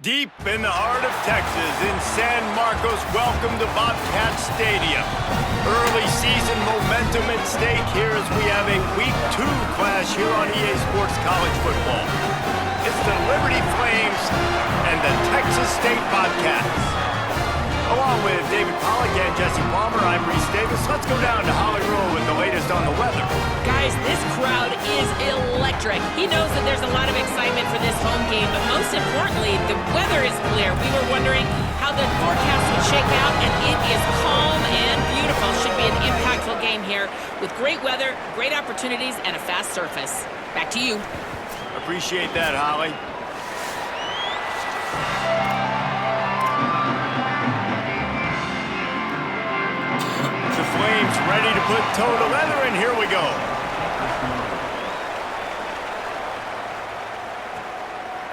Deep in the heart of Texas, in San Marcos, welcome to Bobcats Stadium. Early season momentum at stake here as we have a Week 2 clash here on EA Sports College Football. It's the Liberty Flames and the Texas State Bobcats. Along with David Pollack and Jesse Palmer, I'm Reese Davis. Let's go down to Hollywood with the latest on the weather. Guys, this crowd is electric. He knows that there's a lot of excitement for this home game, but most importantly, the weather is clear. We were wondering how the forecast would shake out, and it is calm and beautiful. Should be an impactful game here with great weather, great opportunities, and a fast surface. Back to you. Appreciate that, Holly. Flames ready to put toe to leather, and here we go.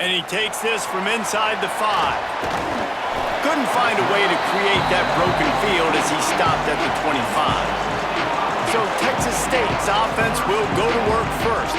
And he takes this from inside the 5. Couldn't find a way to create that broken field as he stopped at the 25. So Texas State's offense will go to work first.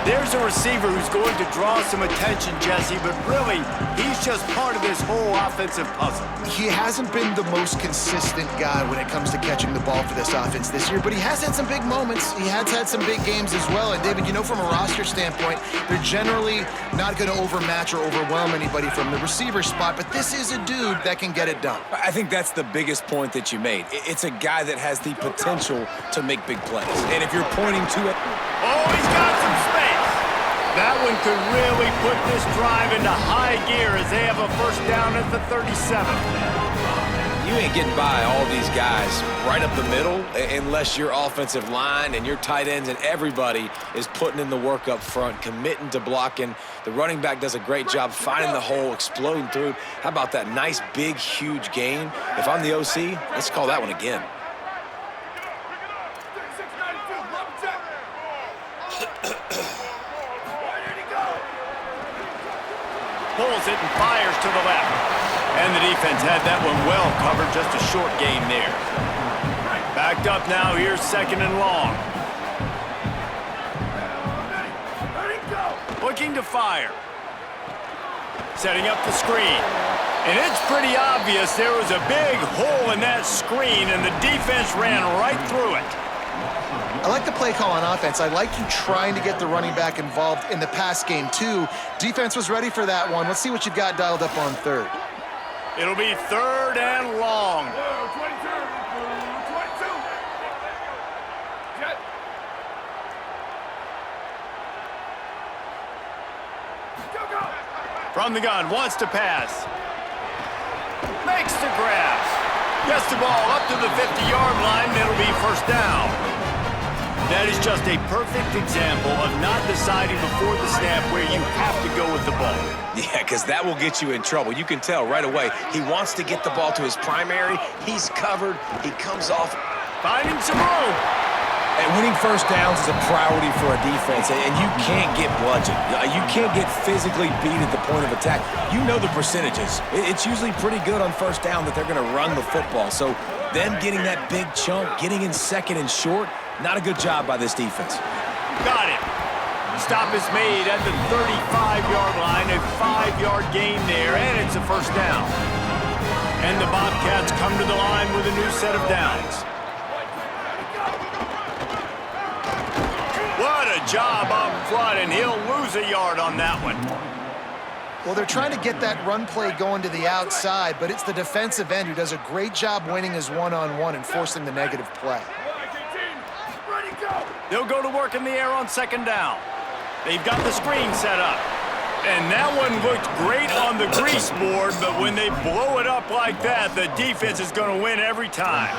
There's a receiver who's going to draw some attention, Jesse, but really, he's just part of this whole offensive puzzle. He hasn't been the most consistent guy when it comes to catching the ball for this offense this year, but he has had some big moments. He has had some big games as well. And, David, you know, from a roster standpoint, they're generally not going to overmatch or overwhelm anybody from the receiver spot, but this is a dude that can get it done. I think that's the biggest point that you made. It's a guy that has the potential to make big plays. And if you're pointing to it... Oh, he's got some space. That one could really put this drive into high gear as they have a first down at the 37. You ain't getting by all these guys right up the middle unless your offensive line and your tight ends and everybody is putting in the work up front, committing to blocking. The running back does a great job finding the hole, exploding through. How about that nice, big, huge gain? If I'm the OC, let's call that one again. Pulls it and fires to the left. And the defense had that one well covered, just a short gain there. Backed up now, here's second and long. Looking to fire. Setting up the screen. And it's pretty obvious there was a big hole in that screen, and the defense ran right through it. I like the play call on offense. I like you trying to get the running back involved in the pass game, too. Defense was ready for that one. Let's see what you've got dialed up on third. It'll be third and long. From the gun, wants to pass. Makes the grab. Gets the ball up to the 50-yard line, and it'll be first down. That is just a perfect example of not deciding before the snap where you have to go with the ball. Yeah, because that will get you in trouble. You can tell right away he wants to get the ball to his primary. He's covered. He comes off. Finding some room. And winning first downs is a priority for a defense, and you can't get bludgeoned. You can't get physically beat at the point of attack. You know the percentages. It's usually pretty good on first down that they're going to run the football. So them getting that big chunk, getting in second and short, not a good job by this defense. Got it. Stop is made at the 35-yard line, a 5-yard gain there, and it's a first down. And the Bobcats come to the line with a new set of downs. What a job up front, and he'll lose a yard on that one. Well, they're trying to get that run play going to the outside, but it's the defensive end who does a great job winning his one-on-one and forcing the negative play. They'll go to work in the air on second down. They've got the screen set up. And that one looked great on the grease board, but when they blow it up like that, the defense is going to win every time.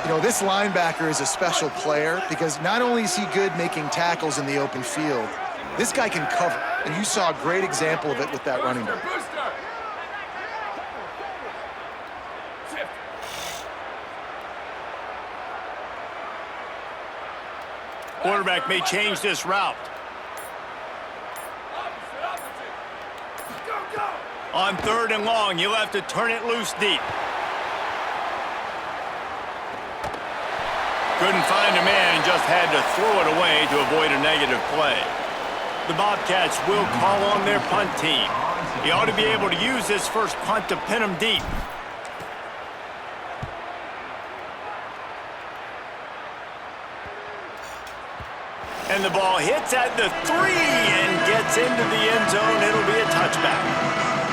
You know, this linebacker is a special player because not only is he good making tackles in the open field, this guy can cover. And you saw a great example of it with that running back. Quarterback may change this route. On third and long, you'll have to turn it loose deep. Couldn't find a man and just had to throw it away to avoid a negative play. The Bobcats will call on their punt team. He ought to be able to use this first punt to pin him deep. And the ball hits at the 3 and gets into the end zone. It'll be a touchback.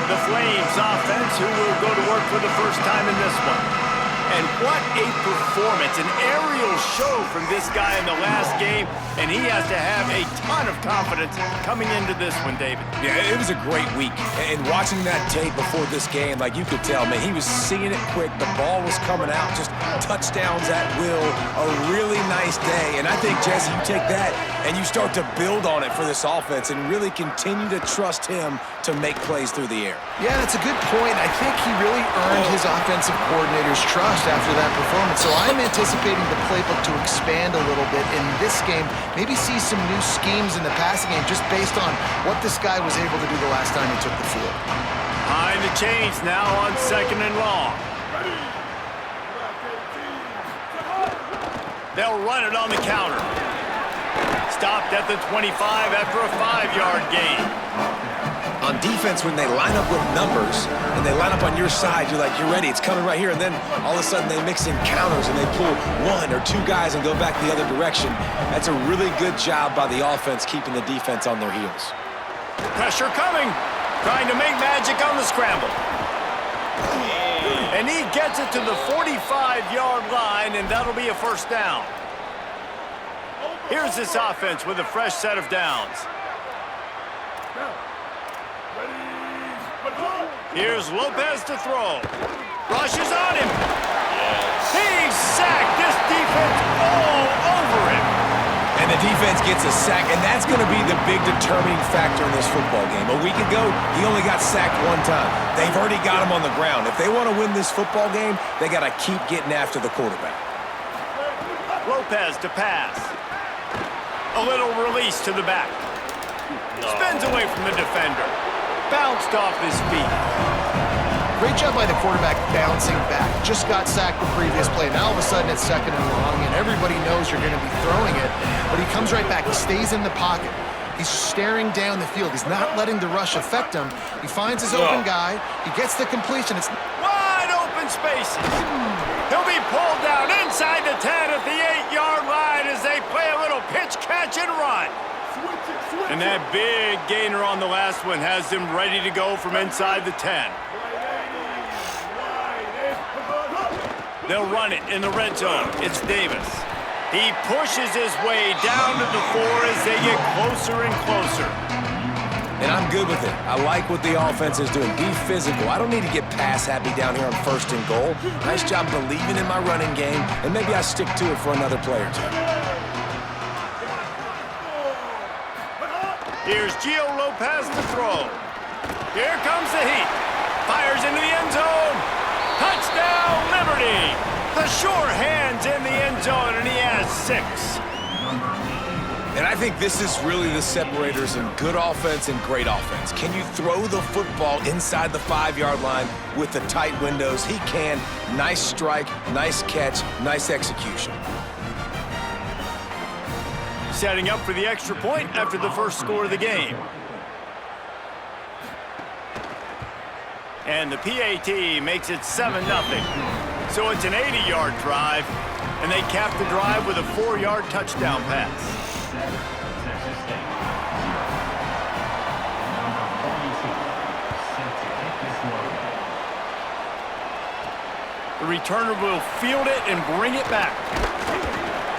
The Flames offense who will go to work for the first time in this one. And what a performance, an aerial show from this guy in the last game, and he has to have a ton of confidence coming into this one, David. Yeah, it was a great week. And watching that tape before this game, like you could tell, man, he was seeing it quick. The ball was coming out, just touchdowns at will. A really nice day. And I think, Jesse, you take that and you start to build on it for this offense and really continue to trust him to make plays through the air. Yeah, that's a good point. I think he really earned his offensive coordinator's trust after that performance. So I'm anticipating the playbook to expand a little bit in this game. Maybe see some new schemes in the passing game just based on what this guy was able to do the last time he took the field. Behind the chains now on second and long. They'll run it on the counter. Stopped at the 25 after a 5-yard gain. On defense, when they line up with numbers and they line up on your side, you're like, you're ready, it's coming right here. And then all of a sudden they mix in counters and they pull 1 or 2 guys and go back the other direction. That's a really good job by the offense keeping the defense on their heels. Pressure coming. Trying to make magic on the scramble. And he gets it to the 45-yard line, and that'll be a first down. Here's this offense with a fresh set of downs. Here's Lopez to throw. Rushes on him. He's sacked. This defense all over him. And the defense gets a sack, and that's going to be the big determining factor in this football game. A week ago, he only got sacked 1 time. They've already got him on the ground. If they want to win this football game, they got to keep getting after the quarterback. Lopez to pass. A little release to the back. Spins away from the defender. Bounced off his feet. Great job by the quarterback bouncing back. Just got sacked the previous play. Now all of a sudden it's second and long, and everybody knows you're going to be throwing it, but he comes right back. He stays in the pocket. He's staring down the field. He's not letting the rush affect him. He finds his open guy. He gets the completion. It's wide open spaces. He'll be pulled down inside the 10 at the 8-yard line as they play a little pitch, catch, and run. And that big gainer on the last one has him ready to go from inside the 10. They'll run it in the red zone. It's Davis. He pushes his way down to the 4 as they get closer and closer. And I'm good with it. I like what the offense is doing. Be physical. I don't need to get pass happy down here on 1st and goal. Nice job believing in my running game, and maybe I stick to it for another play or two. Here's Gio Lopez to throw. Here comes the heat. Fires into the end zone. Touchdown, Liberty. The sure hands in the end zone, and he has 6. And I think this is really the separators in good offense and great offense. Can you throw the football inside the 5-yard line with the tight windows? He can. Nice strike, nice catch, nice execution. Setting up for the extra point after the first score of the game. And the PAT makes it 7-0. So it's an 80-yard drive, and they cap the drive with a 4-yard touchdown pass. The returner will field it and bring it back.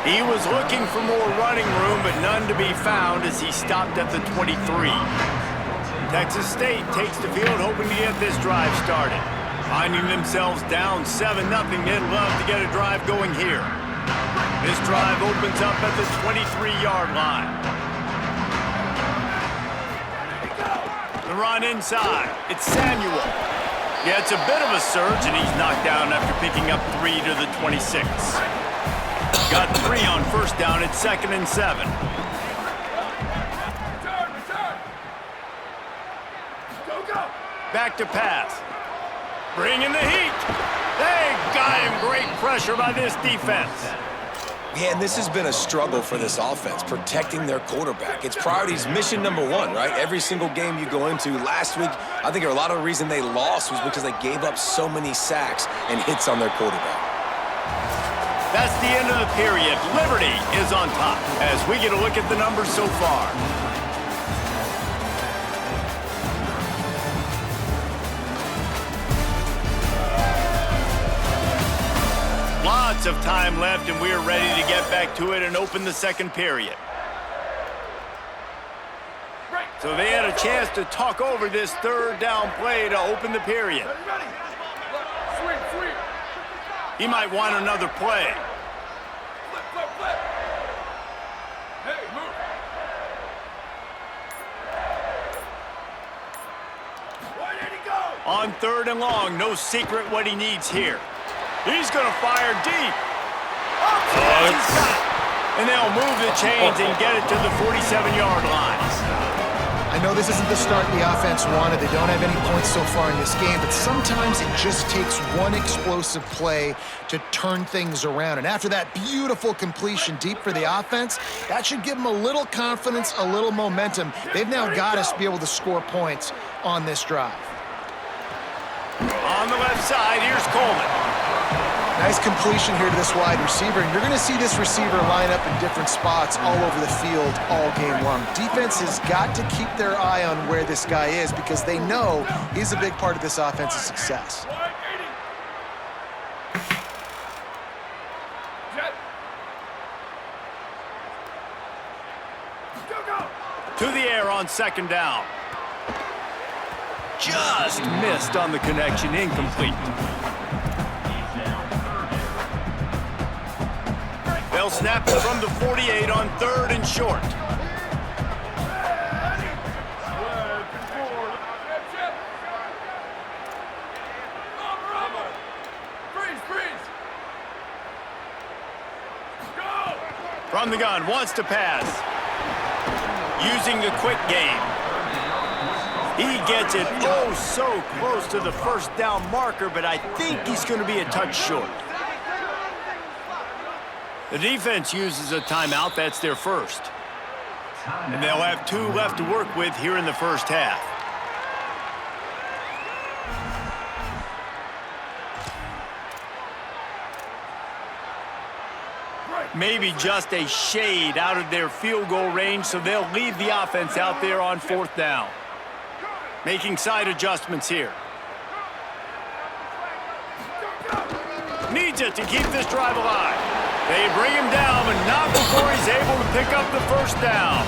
He was looking for more running room, but none to be found as he stopped at the 23. Texas State takes the field, hoping to get this drive started. Finding themselves down 7-0, they'd love to get a drive going here. This drive opens up at the 23-yard line. The run inside. It's Samuel. Yeah, it's a bit of a surge, and he's knocked down after picking up 3 to the 26. Got 3 on 1st down. It's 2nd and 7. Back to pass. Bringing the heat. They got him. Great pressure by this defense. Yeah, and this has been a struggle for this offense, protecting their quarterback. It's priorities mission number 1, right? Every single game you go into. Last week, I think a lot of the reason they lost was because they gave up so many sacks and hits on their quarterback. That's the end of the period. Liberty is on top as we get a look at the numbers so far. Lots of time left, and we're ready to get back to it and open the second period. So they had a chance to talk over this 3rd down play to open the period. He might want another play. On 3rd and long, no secret what he needs here. He's going to fire deep. Oh, he's got it. And they'll move the chains and get it to the 47-yard line. I know this isn't the start the offense wanted. They don't have any points so far in this game, but sometimes it just takes one explosive play to turn things around. And after that beautiful completion deep for the offense, that should give them a little confidence, a little momentum. They've now got us to be able to score points on this drive. On the left side, here's Coleman. Nice completion here to this wide receiver, and you're going to see this receiver line up in different spots all over the field all game long. Defense has got to keep their eye on where this guy is because they know he's a big part of this offense's success. To the air on 2nd down. Just missed on the connection, incomplete. They'll snap it from the 48 on 3rd and short. From the gun, wants to pass. Using the quick game. He gets it oh so close to the 1st down marker, but I think he's going to be a touch short. The defense uses a timeout. That's their first. And they'll have 2 left to work with here in the 1st half. Maybe just a shade out of their field goal range, so they'll leave the offense out there on 4th down. Making side adjustments here. Needs it to keep this drive alive. They bring him down, but not before he's able to pick up the 1st down.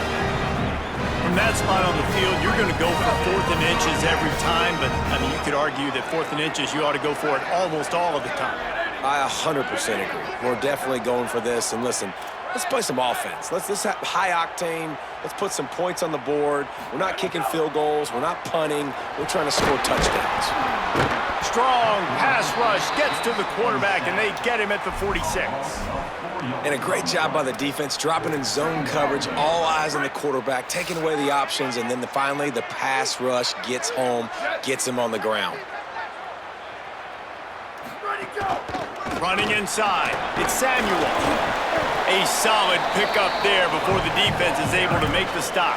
From that spot on the field, you're going to go for 4th and inches every time, but, I mean, you could argue that 4th and inches, you ought to go for it almost all of the time. I 100% agree. We're definitely going for this. And listen, let's play some offense. Let's have high octane. Let's put some points on the board. We're not kicking field goals. We're not punting. We're trying to score touchdowns. Strong pass rush gets to the quarterback, and they get him at the 46. And a great job by the defense, dropping in zone coverage, all eyes on the quarterback, taking away the options, and then finally the pass rush gets home, gets him on the ground. Running inside, it's Samuel. A solid pickup there before the defense is able to make the stop.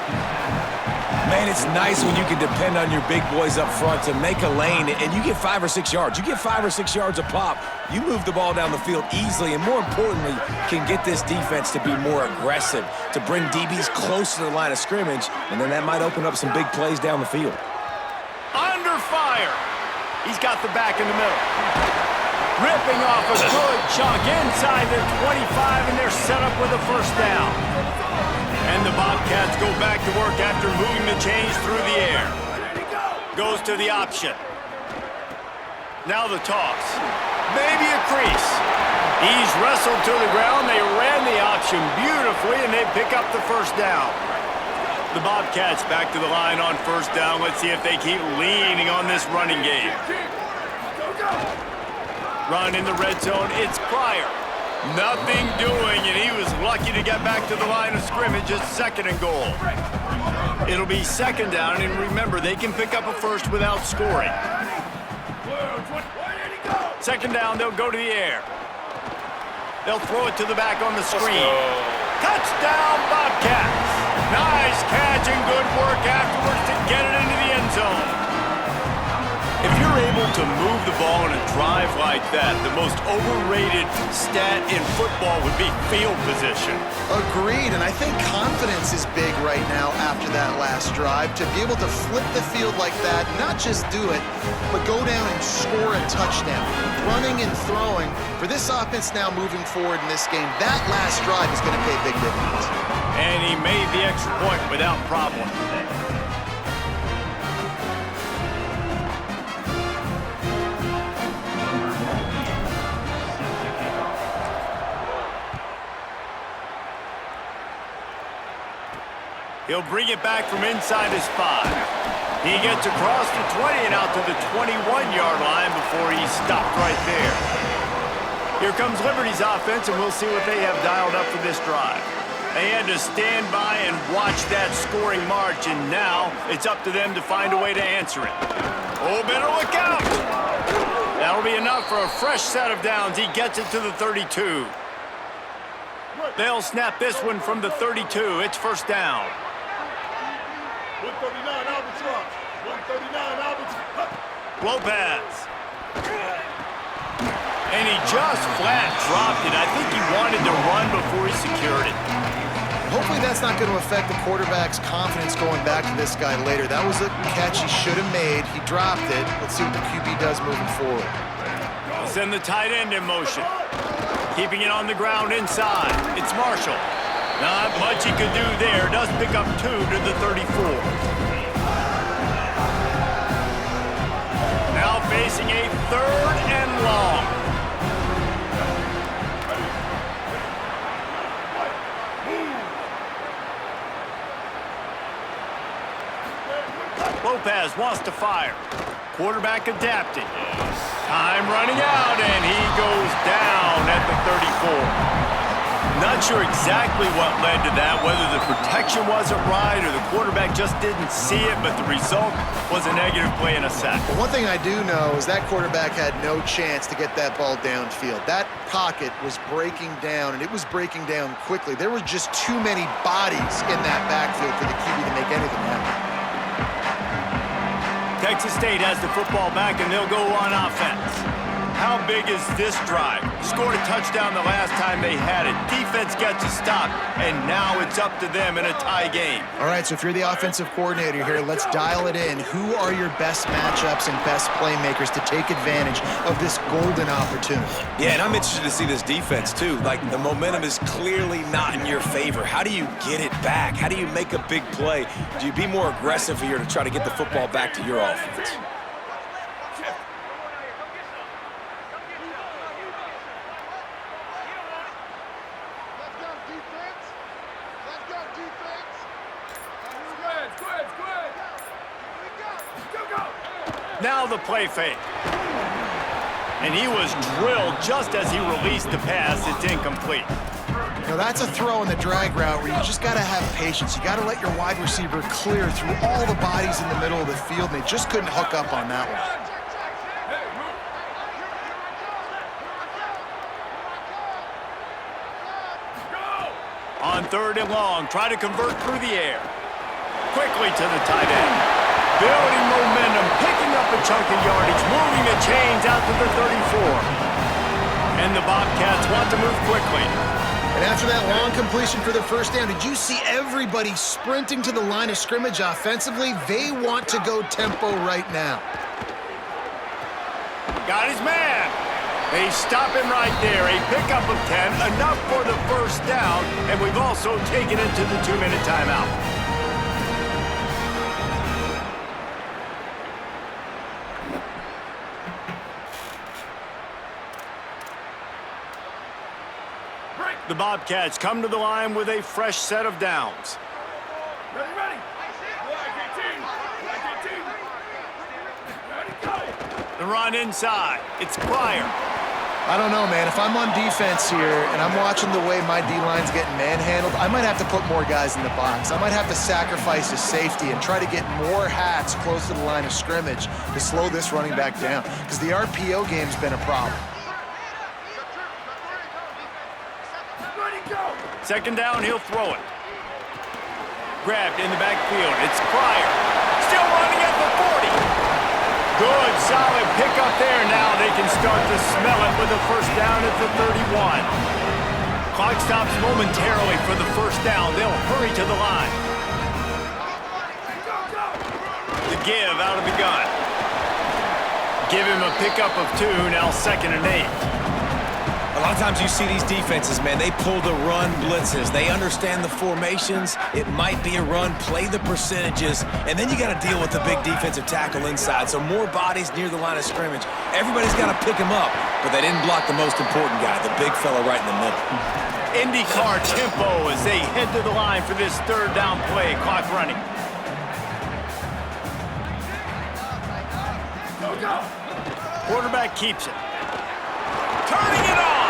Man, it's nice when you can depend on your big boys up front to make a lane, and you get 5 or 6 yards. You get 5 or 6 yards a pop, you move the ball down the field easily, and more importantly, can get this defense to be more aggressive, to bring DBs close to the line of scrimmage, and then that might open up some big plays down the field. Under fire. He's got the back in the middle. Ripping off a good chunk inside the 25, and they're set up with a first down. And the Bobcats go back to work after moving the chains through the air. Goes to the option. Now the toss. Maybe a crease. He's wrestled to the ground. They ran the option beautifully, and they pick up the first down. The Bobcats back to the line on first down. Let's see if they keep leaning on this running game. Run in the red zone. It's Pryor. Nothing doing, and he was lucky to get back to the line of scrimmage. It's 2nd and goal. It'll be 2nd down, and remember, they can pick up a first without scoring. 2nd down, they'll go to the air. They'll throw it to the back on the screen. Touchdown, Bobcats. Nice catch and good work afterwards to get it into the end zone. If you're able to move the ball in a drive like that, the most overrated stat in football would be field position. Agreed, and I think confidence is big right now after that last drive. To be able to flip the field like that, not just do it, but go down and score a touchdown. Running and throwing, for this offense now moving forward in this game, that last drive is going to pay big dividends. And he made the extra point without problem. He'll bring it back from inside his 5. He gets across the 20 and out to the 21-yard line before he's stopped right there. Here comes Liberty's offense, and we'll see what they have dialed up for this drive. They had to stand by and watch that scoring march, and now it's up to them to find a way to answer it. Oh, better look out! That'll be enough for a fresh set of downs. He gets it to the 32. They'll snap this one from the 32. It's first down. 139 Albatross. 139 Albatross. Lopez. And he just flat dropped it. I think he wanted to run before he secured it. Hopefully that's not going to affect the quarterback's confidence going back to this guy later. That was a catch he should have made. He dropped it. Let's see what the QB does moving forward. They'll send the tight end in motion. Keeping it on the ground inside. It's Marshall. Not much he could do there. Does pick up 2 to the 34. Now facing a 3rd and long. Lopez wants to fire. Quarterback adapting. Time running out, and he goes down at the 34. Not sure exactly what led to that, whether the protection wasn't right or the quarterback just didn't see it, but the result was a negative play and a sack. But one thing I do know is that quarterback had no chance to get that ball downfield. That pocket was breaking down, and it was breaking down quickly. There were just too many bodies in that backfield for the QB to make anything happen. Texas State has the football back, and they'll go on offense. How big is this drive? Scored a touchdown the last time they had it. Defense gets a stop, and now it's up to them in a tie game. All right, so if you're the offensive coordinator here, let's dial it in. Who are your best matchups and best playmakers to take advantage of this golden opportunity? Yeah, and I'm interested to see this defense, too. Like, the momentum is clearly not in your favor. How do you get it back? How do you make a big play? Do you be more aggressive here to try to get the football back to your offense? Now the play fake. And he was drilled just as he released the pass. It's incomplete. Now that's a throw in the drag route where you just got to have patience. You got to let your wide receiver clear through all the bodies in the middle of the field, and they just couldn't hook up on that one. On 3rd and long, try to convert through the air. Quickly to the tight end. Building momentum, picking up a chunk of yardage, moving the chains out to the 34. And the Bobcats want to move quickly. And after that long completion for the first down, did you see everybody sprinting to the line of scrimmage offensively? They want to go tempo right now. Got his man. They stop him right there. A pickup of 10, enough for the first down, and we've also taken it to the 2-minute timeout. The Bobcats come to the line with a fresh set of downs. Ready, ready. The run inside. It's Pryor. I don't know, man. If I'm on defense here and I'm watching the way my D-line's getting manhandled, I might have to put more guys in the box. I might have to sacrifice his safety and try to get more hats close to the line of scrimmage to slow this running back down, because the RPO game's been a problem. Second down, he'll throw it. Grabbed in the backfield. It's Pryor. Still running at the 40. Good, solid pickup there. Now they can start to smell it with a first down at the 31. Clock stops momentarily for the first down. They'll hurry to the line. The give out of the gun. Give him a pickup of 2, now 2nd and 8. A lot of times you see these defenses, man, they pull the run blitzes. They understand the formations. It might be a run, play the percentages, and then you got to deal with the big defensive tackle inside. So more bodies near the line of scrimmage. Everybody's got to pick him up, but they didn't block the most important guy, the big fella right in the middle. IndyCar tempo as they head to the line for this 3rd down play. Clock running. Quarterback keeps it. Turning it on.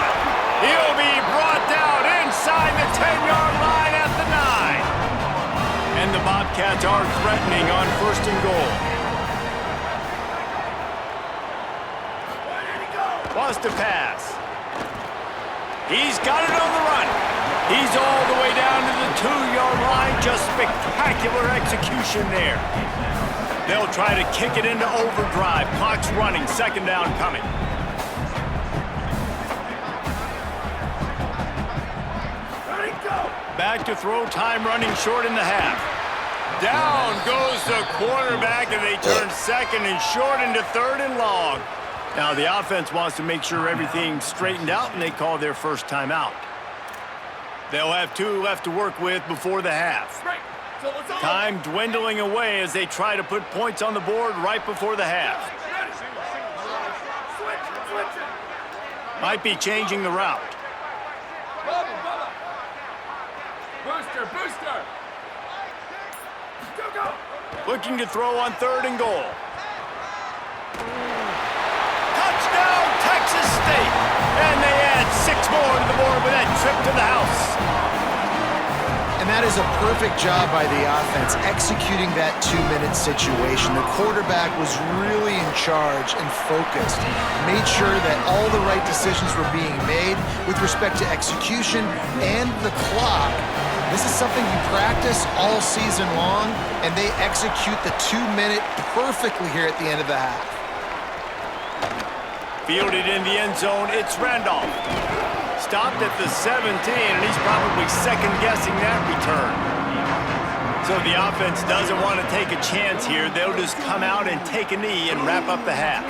He'll be brought down inside the 10-yard line at the 9. And the Bobcats are threatening on 1st and goal. Wants to pass. He's got it on the run. He's all the way down to the 2-yard line. Just spectacular execution there. They'll try to kick it into overdrive. Clock's running. 2nd down coming. Back to throw, time running short in the half. Down goes the quarterback, and they turn 2nd and short into 3rd and long. Now the offense wants to make sure everything's straightened out, and they call their first timeout. They'll have 2 left to work with before the half. Time dwindling away as they try to put points on the board right before the half. Might be changing the route. Booster, booster! Go, go! Looking to throw on 3rd and goal. Touchdown, Texas State! And they add 6 more to the board with that trip to the house. And that is a perfect job by the offense, executing that 2-minute situation. The quarterback was really in charge and focused, made sure that all the right decisions were being made with respect to execution and the clock. This is something you practice all season long, and they execute the 2-minute perfectly here at the end of the half. Fielded in the end zone, it's Randolph. Stopped at the 17, and he's probably second-guessing that return. So the offense doesn't want to take a chance here. They'll just come out and take a knee and wrap up the half.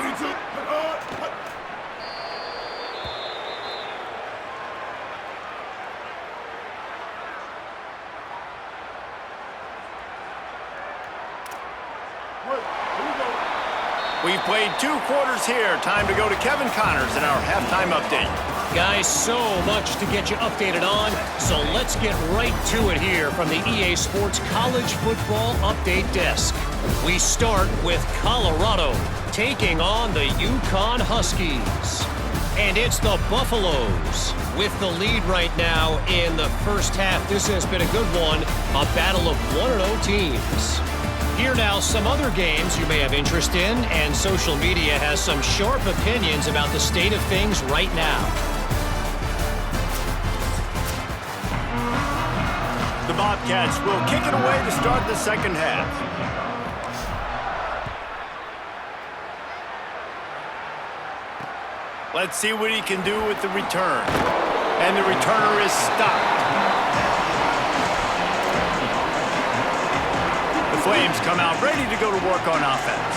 We've played 2 quarters here. Time to go to Kevin Connors in our halftime update. Guys, so much to get you updated on, so let's get right to it here from the EA Sports College Football Update Desk. We start with Colorado taking on the Yukon Huskies. And it's the Buffaloes with the lead right now in the first half. This has been a good one, a battle of 1-0 teams. Here now, some other games you may have interest in, and social media has some sharp opinions about the state of things right now. The Bobcats will kick it away to start the second half. Let's see what he can do with the return. And the returner is stopped. Flames come out ready to go to work on offense.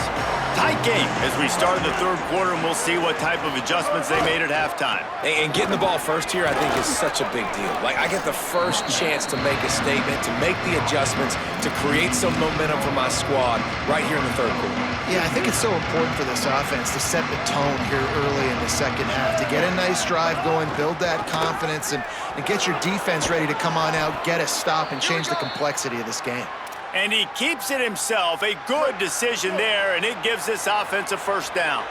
Tight game as we start the third quarter, and we'll see what type of adjustments they made at halftime. And getting the ball first here, I think, is such a big deal. Like, I get the first chance to make a statement, to make the adjustments, to create some momentum for my squad right here in the third quarter. Yeah, I think it's so important for this offense to set the tone here early in the second half, to get a nice drive going, build that confidence, and get your defense ready to come on out, get a stop, and change the complexity of this game. And he keeps it himself. A good decision there, and it gives this offense a first down.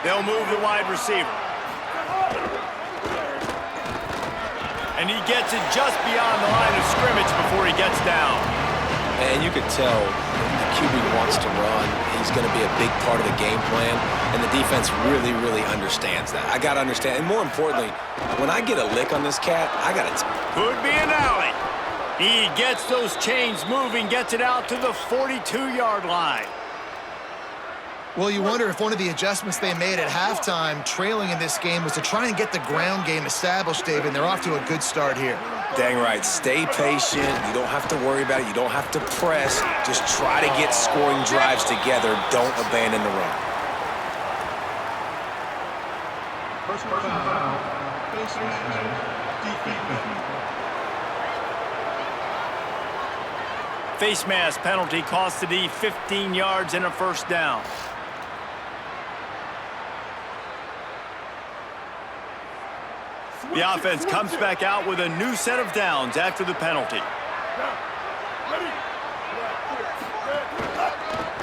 They'll move the wide receiver. And he gets it just beyond the line of scrimmage before he gets down. And you could tell the QB wants to run. He's going to be a big part of the game plan, and the defense really, really understands that. I got to understand, and more importantly, when I get a lick on this cat, I got to... Could be an alley. He gets those chains moving, gets it out to the 42-yard line. Well, you wonder if one of the adjustments they made at halftime, trailing in this game, was to try and get the ground game established, David. They're off to a good start here. Dang right. Stay patient. You don't have to worry about it. You don't have to press. Just try to get scoring drives together. Don't abandon the run. Personal foul. Face mask. Defense. Face mask penalty cost the D 15 yards and a first down. The offense comes back out with a new set of downs after the penalty.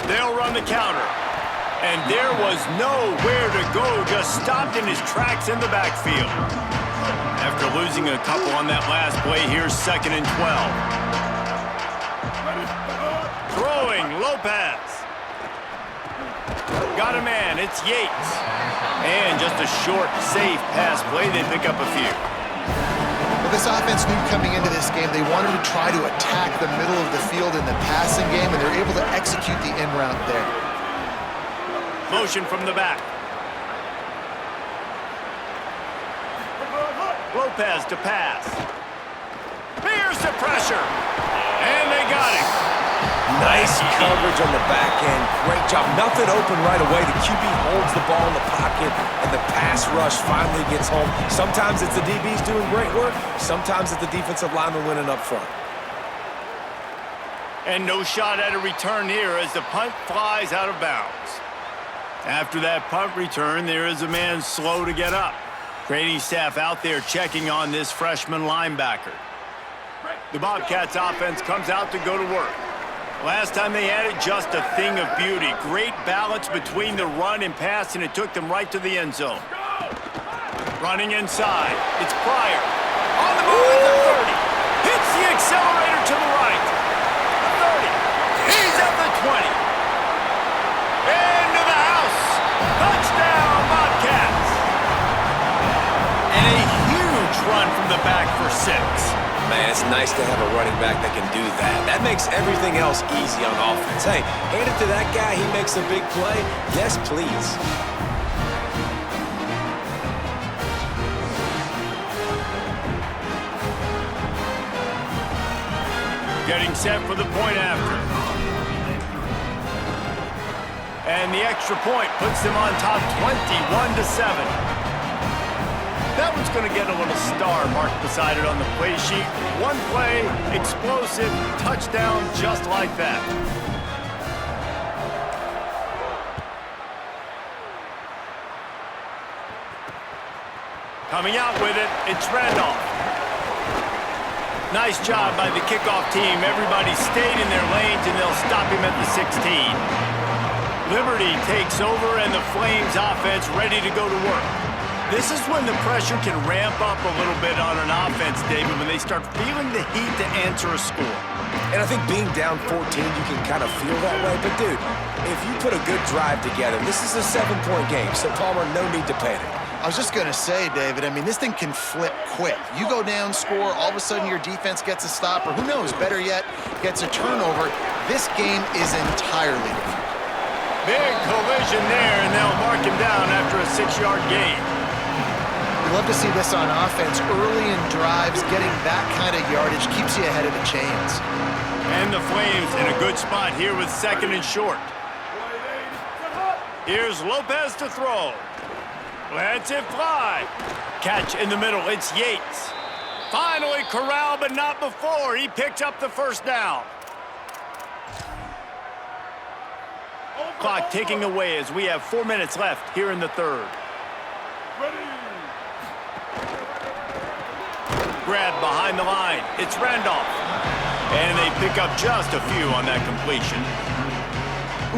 They'll run the counter. And there was nowhere to go, just stopped in his tracks in the backfield. After losing a couple on that last play, here's 2nd and 12. Throwing, Lopez. Got a man, it's Yates. And just a short, safe pass play, they pick up a few. Well, this offense knew coming into this game they wanted to try to attack the middle of the field in the passing game, and they're able to execute the in route there. Motion from the back. Lopez to pass. Here's the pressure. And they got him. Nice coverage on the back end. Great job. Nothing open right away. The QB holds the ball in the pocket, and the pass rush finally gets home. Sometimes it's the DBs doing great work. Sometimes it's the defensive lineman winning up front. And no shot at a return here as the punt flies out of bounds. After that punt return, there is a man slow to get up. Training staff out there checking on this freshman linebacker. The Bobcats offense comes out to go to work. Last time they had it, just a thing of beauty. Great balance between the run and pass, and it took them right to the end zone. Running inside. It's Pryor. On the move at the 30. Hits the accelerator to the right. 30. He's at the 20. Into the house. Touchdown, Bobcats. And a huge run from the back for 6. Man, it's nice to have a running back that can do that. That makes everything else easy on offense. Hey, hand it to that guy. He makes a big play. Yes, please. Getting set for the point after. And the extra point puts them on top 21-7. That one's going to get a little star marked beside it on the play sheet. One play, explosive, touchdown just like that. Coming out with it, it's Randolph. Nice job by the kickoff team. Everybody stayed in their lanes, and they'll stop him at the 16. Liberty takes over, and the Flames offense ready to go to work. This is when the pressure can ramp up a little bit on an offense, David, when they start feeling the heat to answer a score. And I think being down 14, you can kind of feel that way. But, dude, if you put a good drive together, this is a 7-point game, so, Palmer, no need to panic. I was just going to say, David, I mean, this thing can flip quick. You go down, score, all of a sudden your defense gets a stop, or who knows, better yet, gets a turnover. This game is entirely different. Big collision there, and they'll mark him down after a 6-yard gain. We love to see this on offense. Early in drives, getting that kind of yardage keeps you ahead of the chains. And the Flames in a good spot here with 2nd and short. Here's Lopez to throw. Lets it fly. Catch in the middle. It's Yates. Finally corralled, but not before. He picks up the first down. Clock ticking away as we have 4 minutes left here in the third. Grab behind the line. It's Randolph. And they pick up just a few on that completion.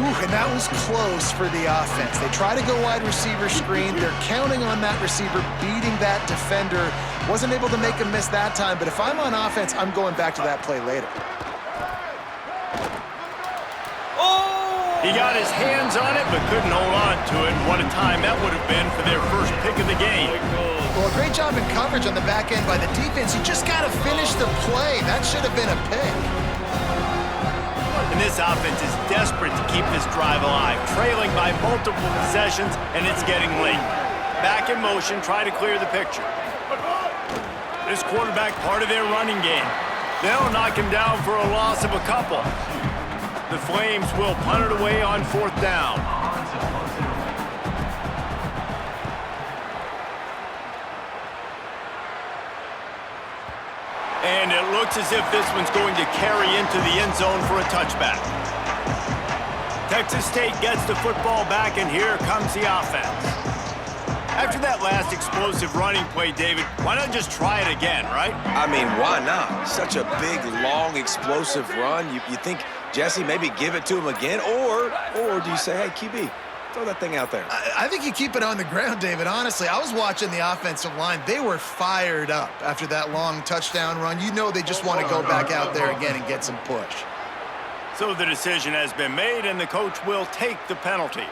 Ooh, and that was close for the offense. They try to go wide receiver screen. They're counting on that receiver beating that defender. Wasn't able to make him miss that time, but if I'm on offense, I'm going back to that play later. He got his hands on it, but couldn't hold on to it. What a time that would have been for their first pick of the game. Well, a great job in coverage on the back end by the defense. You just got to finish the play. That should have been a pick. And this offense is desperate to keep this drive alive, trailing by multiple possessions, and it's getting late. Back in motion, try to clear the picture. This quarterback part of their running game. They'll knock him down for a loss of a couple. The Flames will punt it away on 4th down. And it looks as if this one's going to carry into the end zone for a touchback. Texas State gets the football back, and here comes the offense. After that last explosive running play, David, why not just try it again, right? I mean, why not? Such a big, long, explosive run. You think, Jesse, maybe give it to him again? Or do you say, hey, QB, throw that thing out there? I think you keep it on the ground, David. Honestly, I was watching the offensive line. They were fired up after that long touchdown run. You know they just want to go back out there again and get some push. So the decision has been made, and the coach will take the penalty.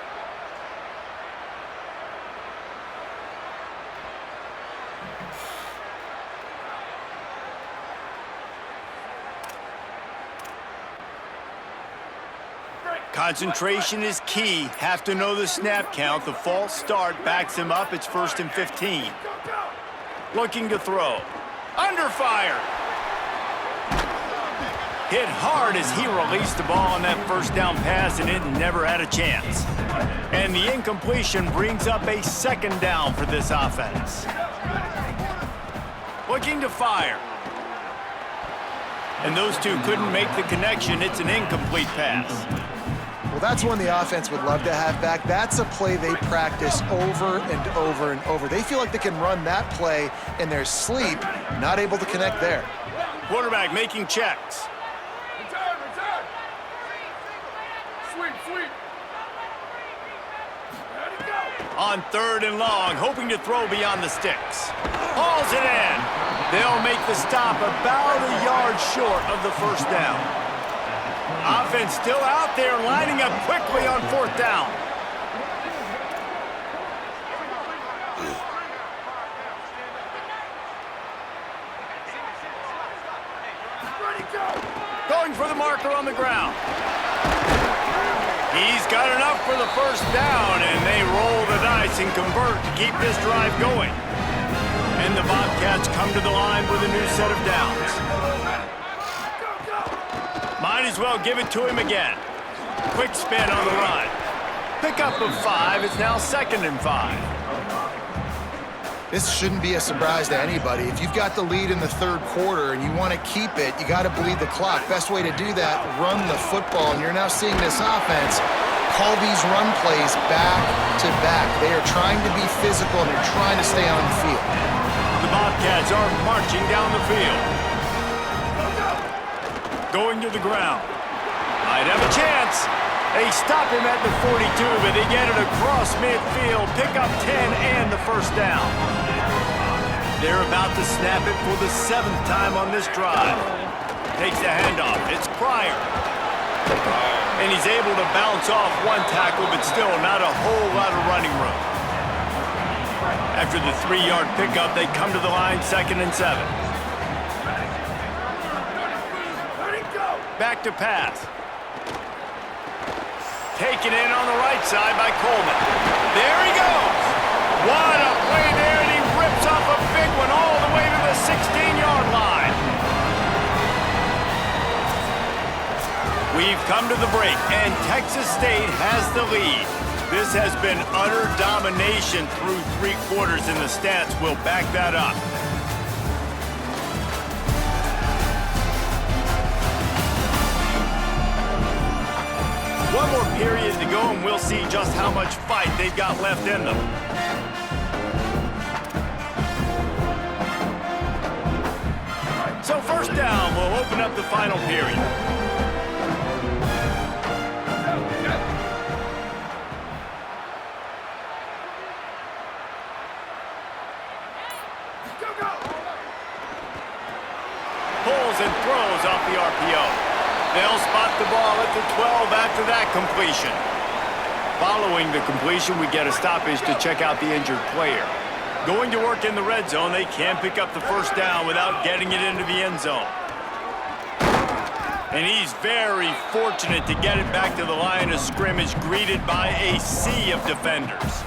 Concentration is key. Have to know the snap count. The false start backs him up. It's 1st and 15. Looking to throw. Under fire. Hit hard as he released the ball on that first down pass, and it never had a chance. And the incompletion brings up a 2nd down for this offense. Looking to fire. And those two couldn't make the connection. It's an incomplete pass. Well, that's one the offense would love to have back. That's a play they practice over and over and over. They feel like they can run that play in their sleep, not able to connect there. Quarterback making checks. Return. Sweep. Ready, go. On 3rd and long, hoping to throw beyond the sticks. Hauls it in. They'll make the stop about a yard short of the first down. Offense still out there, lining up quickly on 4th down. first down, and they roll the dice and convert to keep this drive going. And the Bobcats come to the line with a new set of downs. Might as well give it to him again. Quick spin on the run. Pickup of 5. It's now 2nd and 5. This shouldn't be a surprise to anybody. If you've got the lead in the third quarter and you want to keep it, you got to bleed the clock. Best way to do that, run the football. And you're now seeing this offense call these run plays back to back. They are trying to be physical and they're trying to stay on the field. The Bobcats are marching down the field. Going to the ground. Might have a chance. They stop him at the 42, but they get it across midfield. Pick up 10 and the first down. They're about to snap it for the 7th time on this drive. Takes the handoff. It's Pryor. And he's able to bounce off one tackle, but still not a whole lot of running room. After the 3-yard pickup, they come to the line 2nd and 7. Back to pass. Taken in on the right side by Coleman. There he goes. What a play there, and he rips off a big one all the way to the 16-yard line. We've come to the break, and Texas State has the lead. This has been utter domination through 3 quarters, and the stats will back that up. One more period to go, and we'll see just how much fight they've got left in them. So first down, we'll open up the final period. Pulls and throws off the RPO. They'll spot the ball at the 12 after that completion. Following the completion, we get a stoppage to check out the injured player. Going to work in the red zone, they can't pick up the first down without getting it into the end zone. And he's very fortunate to get it back to the line of scrimmage, greeted by a sea of defenders.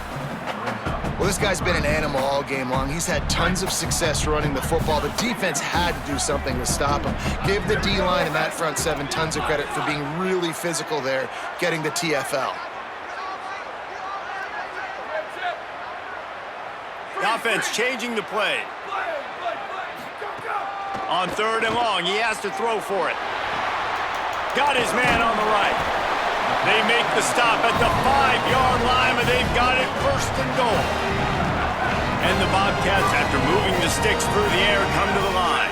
Well, this guy's been an animal all game long. He's had tons of success running the football. The defense had to do something to stop him. Give the D-line and that front 7 tons of credit for being really physical there, getting the TFL. The offense changing the play. On 3rd and long, he has to throw for it. Got his man on the right. They make the stop at the 5-yard line, but they've got it 1st and goal. And the Bobcats, after moving the sticks through the air, come to the line.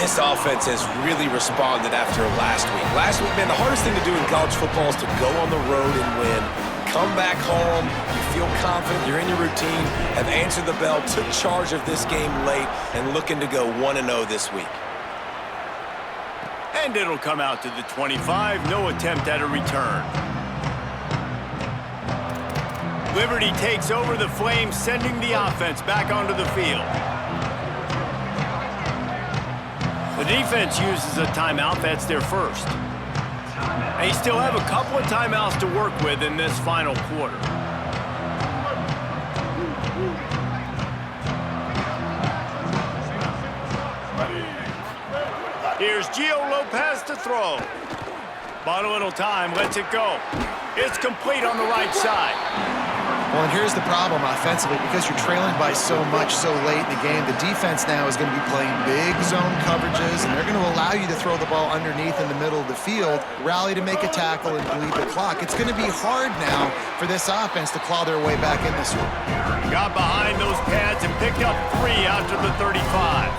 this offense has really responded after last week. Last week, man, the hardest thing to do in college football is to go on the road and win. Come back home, you feel confident, you're in your routine, have answered the bell, took charge of this game late, and looking to go 1-0 this week. And it'll come out to the 25. No attempt at a return. Liberty takes over the Flames, sending the offense back onto the field. The defense uses a timeout. That's their first. They still have a couple of timeouts to work with in this final quarter. Here's Gio Lopez to throw. Bought a little time, lets it go. It's complete on the right side. Well, and here's the problem offensively. Because you're trailing by so much so late in the game, the defense now is going to be playing big zone coverages, and they're going to allow you to throw the ball underneath in the middle of the field, rally to make a tackle, and bleed the clock. It's going to be hard now for this offense to claw their way back in this one. Got behind those pads and picked up 3 out to the 35.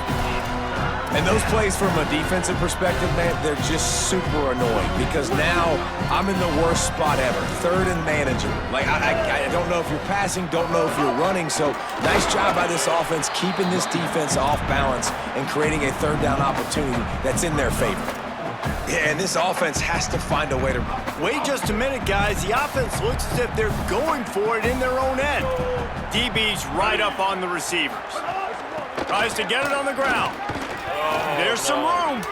And those plays from a defensive perspective, man, they're just super annoying because now I'm in the worst spot ever, third and manageable. Like, I don't know if you're passing, don't know if you're running, so nice job by this offense keeping this defense off balance and creating a third down opportunity that's in their favor. Yeah, and this offense has to find a way to... Wait just a minute, guys. The offense looks as if they're going for it in their own end. DB's right up on the receivers. Tries to get it on the ground. There's some room.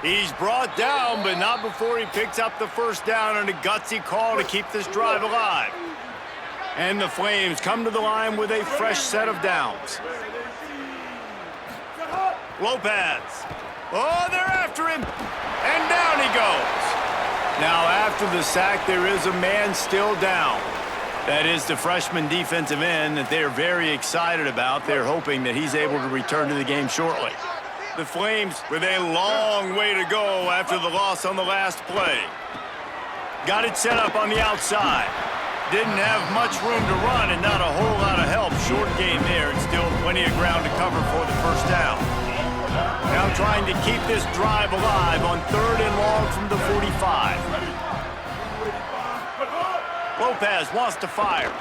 He's brought down, but not before he picks up the first down and a gutsy call to keep this drive alive. And the Flames come to the line with a fresh set of downs. Lopez. Oh, they're after him. And down he goes. Now, after the sack, there is a man still down. That is the freshman defensive end that they're very excited about. They're hoping that he's able to return to the game shortly. The Flames with a long way to go after the loss on the last play. Got it set up on the outside. Didn't have much room to run and not a whole lot of help. Short game there and still plenty of ground to cover for the first down. Now trying to keep this drive alive on 3rd and long from the 45. Lopez wants to fire.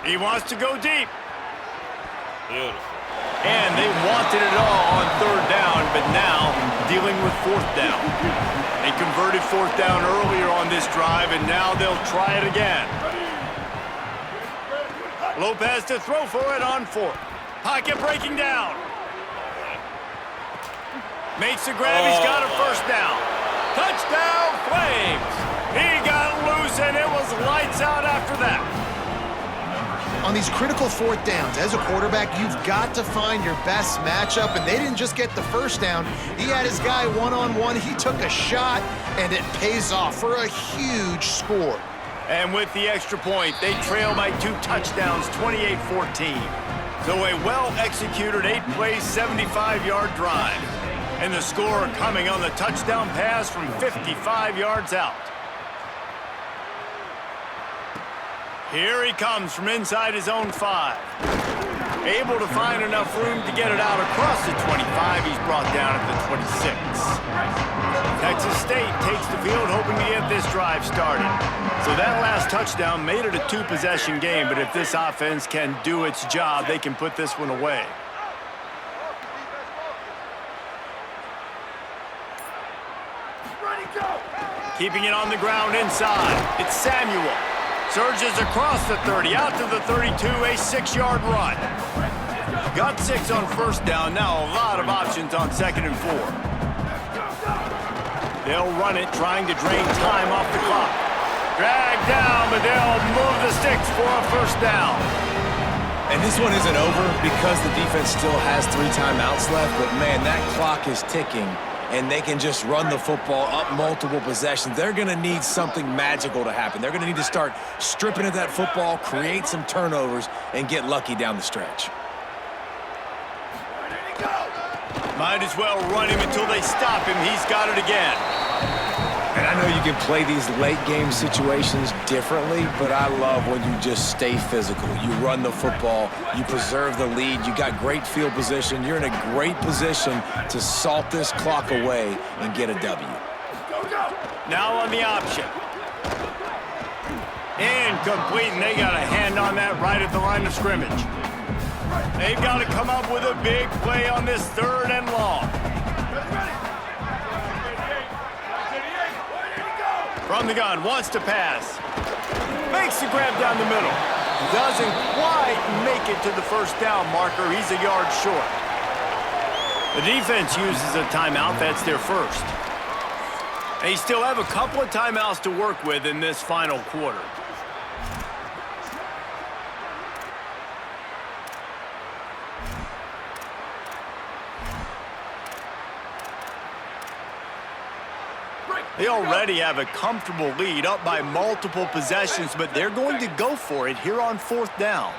He wants to go deep. Beautiful. And they wanted it all on 3rd down, but now dealing with 4th down. They converted 4th down earlier on this drive, and now they'll try it again. Lopez to throw for it on 4th. Pocket breaking down. Makes the grab. He's got a first down. Touchdown, Flames. He got loose, and it was lights out after that. On these critical 4th downs, as a quarterback, you've got to find your best matchup, and they didn't just get the first down. He had his guy one-on-one. He took a shot, and it pays off for a huge score. And with the extra point, they trail by 2 touchdowns, 28-14. So a well-executed 8-play, 75-yard drive. And the score coming on the touchdown pass from 55 yards out. Here he comes from inside his own 5. Able to find enough room to get it out across the 25. He's brought down at the 26. Texas State takes the field hoping to get this drive started. So that last touchdown made it a 2-possession game, but if this offense can do its job, they can put this one away. Keeping it on the ground inside. It's Samuel. Surges across the 30, out to the 32, a 6-yard run. Got 6 on first down, now a lot of options on 2nd and 4. They'll run it, trying to drain time off the clock. Dragged down, but they'll move the sticks for a first down. And this one isn't over because the defense still has 3 timeouts left, but man, that clock is ticking. And they can just run the football up multiple possessions. They're going to need something magical to happen. They're going to need to start stripping at that football, create some turnovers, and get lucky down the stretch. Might as well run him until they stop him. He's got it again. And I know you can play these late-game situations differently, but I love when you just stay physical. You run the football, you preserve the lead, you got great field position. You're in a great position to salt this clock away and get a W. Now on the option. Incomplete, and they got a hand on that right at the line of scrimmage. They've got to come up with a big play on this 3rd and long. From the gun, wants to pass. Makes the grab down the middle. Doesn't quite make it to the first down marker. He's a yard short. The defense uses a timeout. That's their first. They still have a couple of timeouts to work with in this final quarter. They already have a comfortable lead, up by multiple possessions, but they're going to go for it here on 4th down.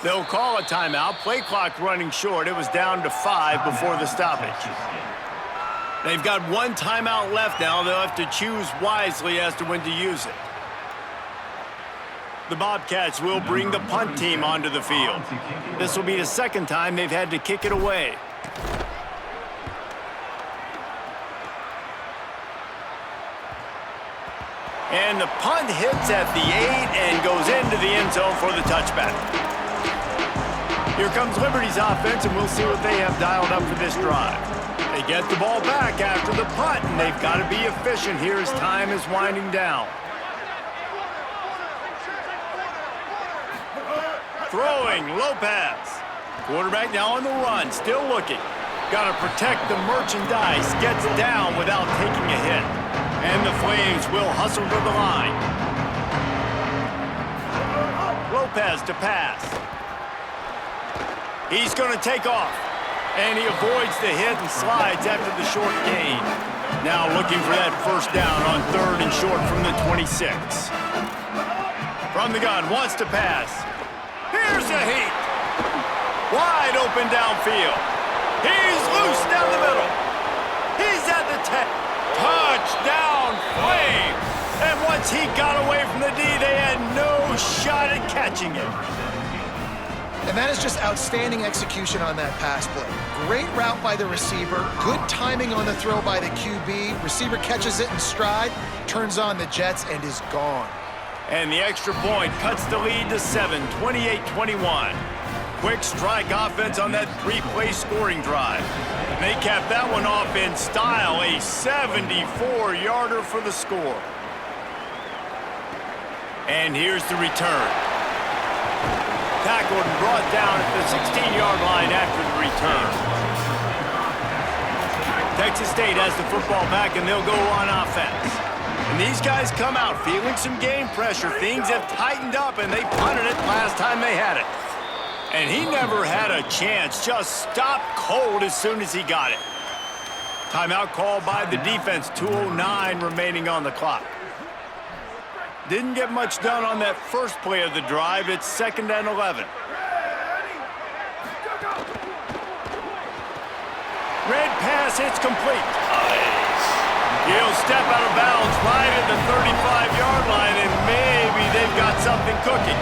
They'll call a timeout. Play clock running short. It was down to 5 before the stoppage. They've got 1 timeout left now. They'll have to choose wisely as to when to use it. The Bobcats will bring the punt team onto the field. This will be the 2nd time they've had to kick it away. And the punt hits at the 8 and goes into the end zone for the touchback. Here comes Liberty's offense, and we'll see what they have dialed up for this drive. They get the ball back after the punt, and they've got to be efficient here as time is winding down. Throwing, Lopez. Quarterback now on the run, still looking. Got to protect the merchandise, gets down without taking a hit. And the Flames will hustle to the line. Lopez to pass. He's going to take off. And he avoids the hit and slides after the short gain. Now looking for that first down on 3rd and short from the 26. From the gun, wants to pass. Here's a heat. Wide open downfield. He's loose down the middle. He's at the 10. Touchdown, Flames! And once he got away from the D, they had no shot at catching him. And that is just outstanding execution on that pass play. Great route by the receiver, good timing on the throw by the QB. Receiver catches it in stride, turns on the jets, and is gone. And the extra point cuts the lead to 7, 28-21. Quick strike offense on that 3-play scoring drive. And they capped that one off in style, a 74-yarder for the score. And here's the return. Tackled and brought down at the 16-yard line after the return. Texas State has the football back, and they'll go on offense. And these guys come out feeling some game pressure. Things have tightened up, and they punted it last time they had it. And he never had a chance, just stopped cold as soon as he got it. Timeout called by the defense, 2:09 remaining on the clock. Didn't get much done on that first play of the drive. It's 2nd and 11. Red pass, it's complete. He'll step out of bounds right at the 35-yard line, and maybe they've got something cooking.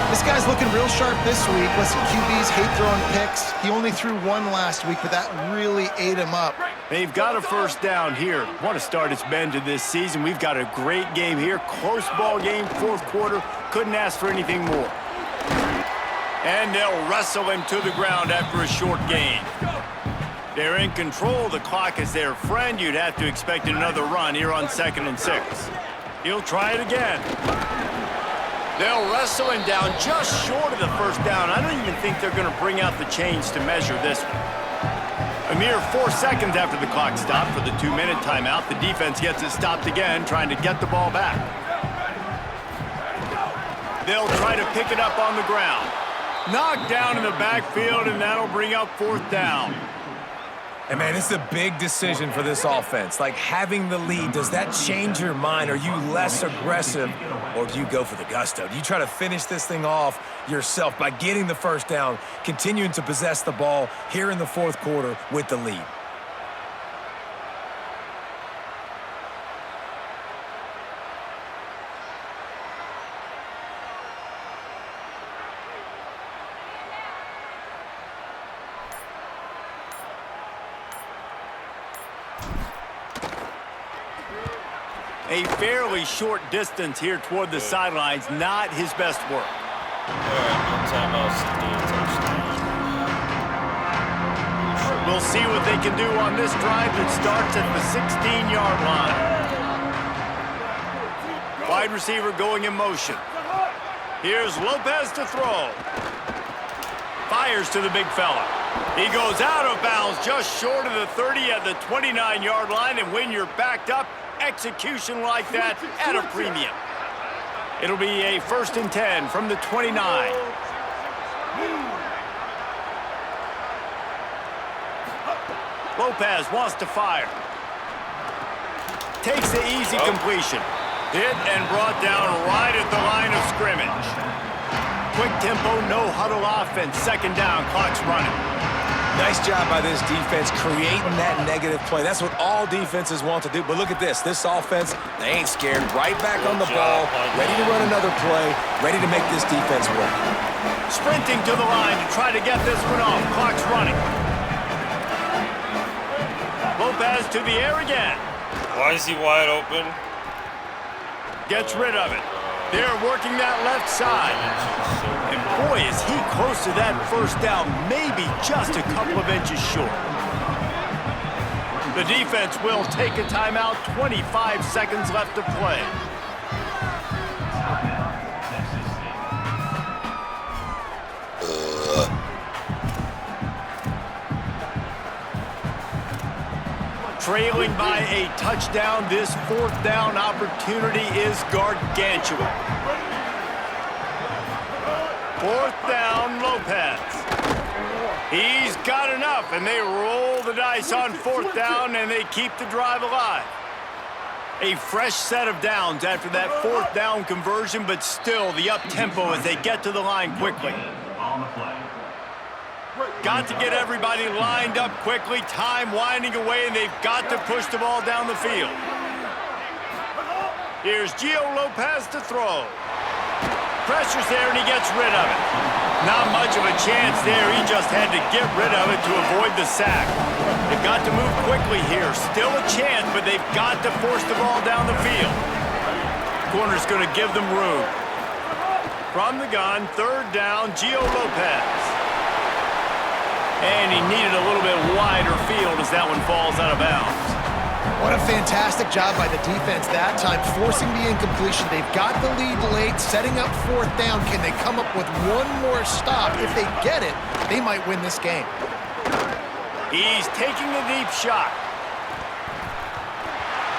This guy's looking real sharp this week. Listen, QBs hate throwing picks. He only threw 1 last week, but that really ate him up. They've got a first down here. What a start it's been to this season. We've got a great game here. Close ball game, 4th quarter. Couldn't ask for anything more. And they'll wrestle him to the ground after a short gain. They're in control. The clock is their friend. You'd have to expect another run here on 2nd and 6. He'll try it again. They'll wrestle him down just short of the first down. I don't even think they're going to bring out the chains to measure this one. A mere 4 seconds after the clock stopped for the 2-minute timeout, the defense gets it stopped again, trying to get the ball back. They'll try to pick it up on the ground. Knocked down in the backfield, and that'll bring up 4th down. And, man, it's a big decision for this offense. Like, having the lead, does that change your mind? Are you less aggressive, or do you go for the gusto? Do you try to finish this thing off yourself by getting the first down, continuing to possess the ball here in the 4th quarter with the lead? A fairly short distance here toward the sidelines, not his best work. All right, no timeouts to do a touchdown. We'll see what they can do on this drive that starts at the 16-yard line. Wide receiver going in motion. Here's Lopez to throw. Fires to the big fella. He goes out of bounds just short of the 30 at the 29-yard line, and when you're backed up, execution like that at a premium. It'll be a 1st and 10 from the 29. Lopez wants to fire. Takes the easy completion. Hit and brought down right at the line of scrimmage. Quick tempo, no huddle offense. 2nd down, clock's running. Nice job by this defense creating that negative play. That's what all defenses want to do. But look at this. This offense, they ain't scared. Right back on the ball, ready to run another play, ready to make this defense work. Sprinting to the line to try to get this one off. Clock's running. Lopez to the air again. Why is he wide open? Gets rid of it. They're working that left side. And boy, is he close to that 1st down, maybe just a couple of inches short. The defense will take a timeout, 25 seconds left to play. Trailing by a touchdown, this 4th down opportunity is gargantuan. 4th down, Lopez. He's got enough, and they roll the dice on 4th down, and they keep the drive alive. A fresh set of downs after that 4th down conversion, but still the up-tempo as they get to the line quickly. Got to get everybody lined up quickly, time winding away, and they've got to push the ball down the field. Here's Gio Lopez to throw. Pressure's there, and he gets rid of it. Not much of a chance there. He just had to get rid of it to avoid the sack. They've got to move quickly here. Still a chance, but they've got to force the ball down the field. Corner's going to give them room. From the gun, 3rd down, Gio Lopez. And he needed a little bit wider field as that one falls out of bounds. What a fantastic job by the defense that time, forcing the incompletion. They've got the lead late, setting up 4th down. Can they come up with one more stop? If they get it, they might win this game. He's taking the deep shot.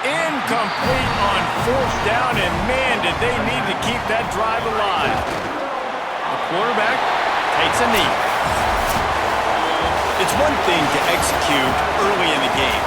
Incomplete on 4th down, and man, did they need to keep that drive alive. The quarterback takes a knee. It's one thing to execute early in the game.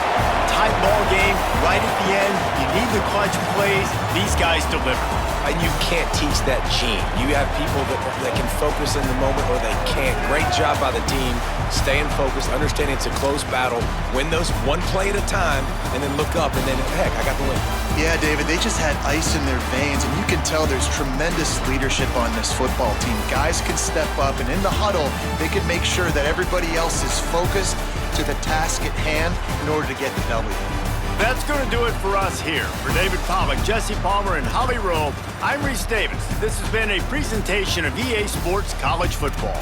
Tight ball game, right at the end, you need the clutch plays. These guys deliver. And you can't teach that gene. You have people that can focus in the moment or they can't. Great job by the team, staying focused, understanding it's a close battle, win those one play at a time, and then look up, and then, heck, I got the win. Yeah, David, they just had ice in their veins, and you can tell there's tremendous leadership on this football team. Guys can step up, and in the huddle, they can make sure that everybody else is focused to the task at hand in order to get the W. That's going to do it for us here. For David Pollack, Jesse Palmer, and Holly Rowe, I'm Reese Davis. This has been a presentation of EA Sports College Football.